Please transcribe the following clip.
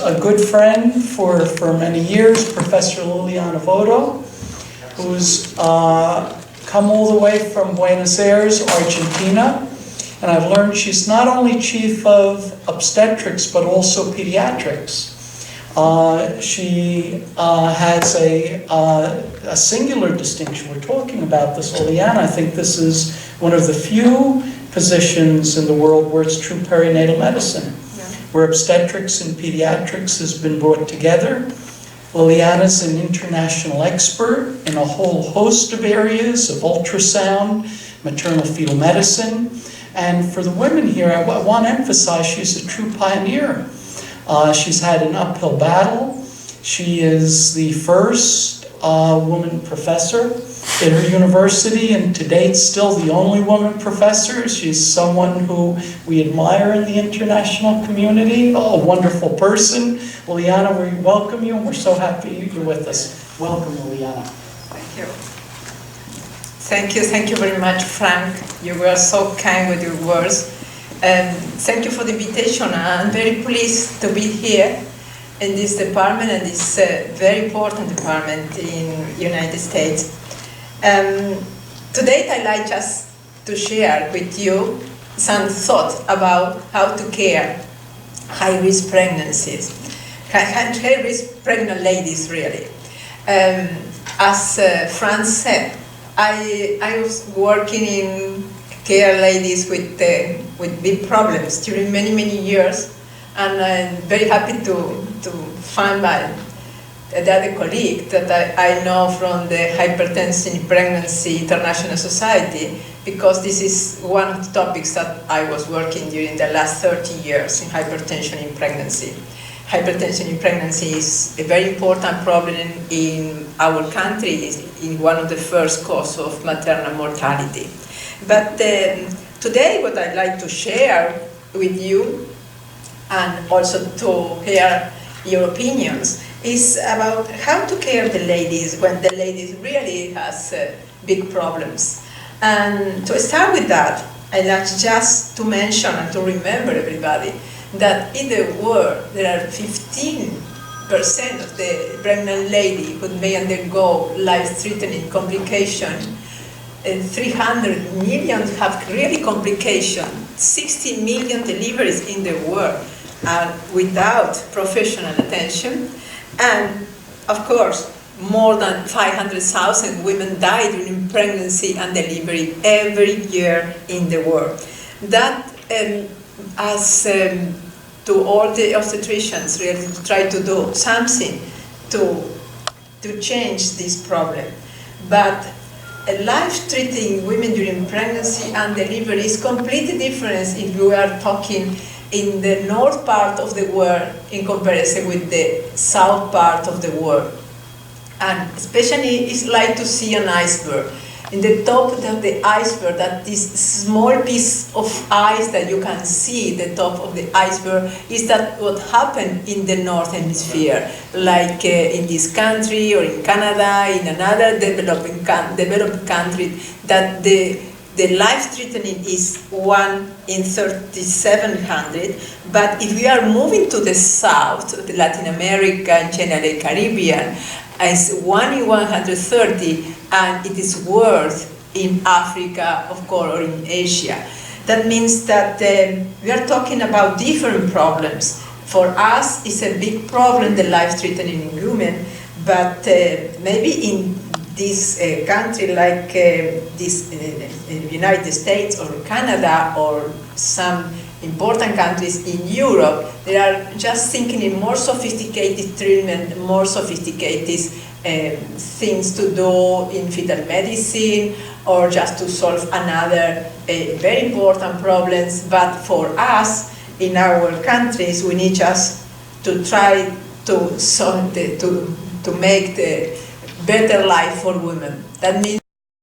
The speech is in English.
a good friend for many years, Professor Liliana Voto, who's come all the way from Buenos Aires, Argentina. And I've learned she's not only chief of obstetrics, but also pediatrics. She has a singular distinction. We're talking about this, Liliana. I think this is one of the few positions in the world where it's true perinatal medicine, where obstetrics and pediatrics has been brought together. Liliana's an international expert in a whole host of areas of ultrasound, maternal fetal medicine. And for the women here, I want to emphasize she's a true pioneer. She's had an uphill battle. She is the first woman professor at her university, and to date still the only woman professor. She's someone who we admire in the international community, a wonderful person. Liliana, we welcome you, and we're so happy you're with us. Welcome, Liliana. Thank you. Thank you very much, Frank. You were so kind with your words. Thank you for the invitation. I'm very pleased to be here in this department, and this very important department in the United States. Today I'd like just to share with you some thoughts about how to care high-risk pregnancies, high-risk pregnant ladies, really. As Frank said, I was working in care ladies with big problems during many years, and I'm very happy to find the other colleague that I know from the Hypertension in Pregnancy International Society, because this is one of the topics that I was working during the last 30 years in hypertension in pregnancy. Hypertension in pregnancy is a very important problem in our country. It's one of the first causes of maternal mortality. But today what I'd like to share with you, and also to hear your opinions, is about how to care the ladies when the ladies really has big problems. And to start with that, I'd like just to mention and to remember everybody that in the world there are 15% of the pregnant lady who may undergo life-threatening complication, and 300 million have really complications. 60 million deliveries in the world are without professional attention, and of course more than 500,000 women die during pregnancy and delivery every year in the world. That to all the obstetricians really to try to do something to change this problem. But life-threatening women during pregnancy and delivery is completely different if we are talking in the north part of the world in comparison with the south part of the world. And especially it's like to see an iceberg. In the top of the iceberg, that this small piece of ice that you can see, the top of the iceberg, is that what happened in the North Hemisphere, like in this country or in Canada, in another developed country, that the life-threatening is 1 in 3,700, but if we are moving to the south, Latin America and generally Caribbean, it's 1 in 130, and it is worse in Africa, of course, or in Asia. That means that we are talking about different problems. For us, it's a big problem, the life-threatening in women, but maybe in this country like this in the United States or Canada or some important countries in Europe, they are just thinking in more sophisticated treatment, more sophisticated things to do in fetal medicine, or just to solve another very important problems. But for us, in our countries, we need just to try to solve to make the better life for women. That means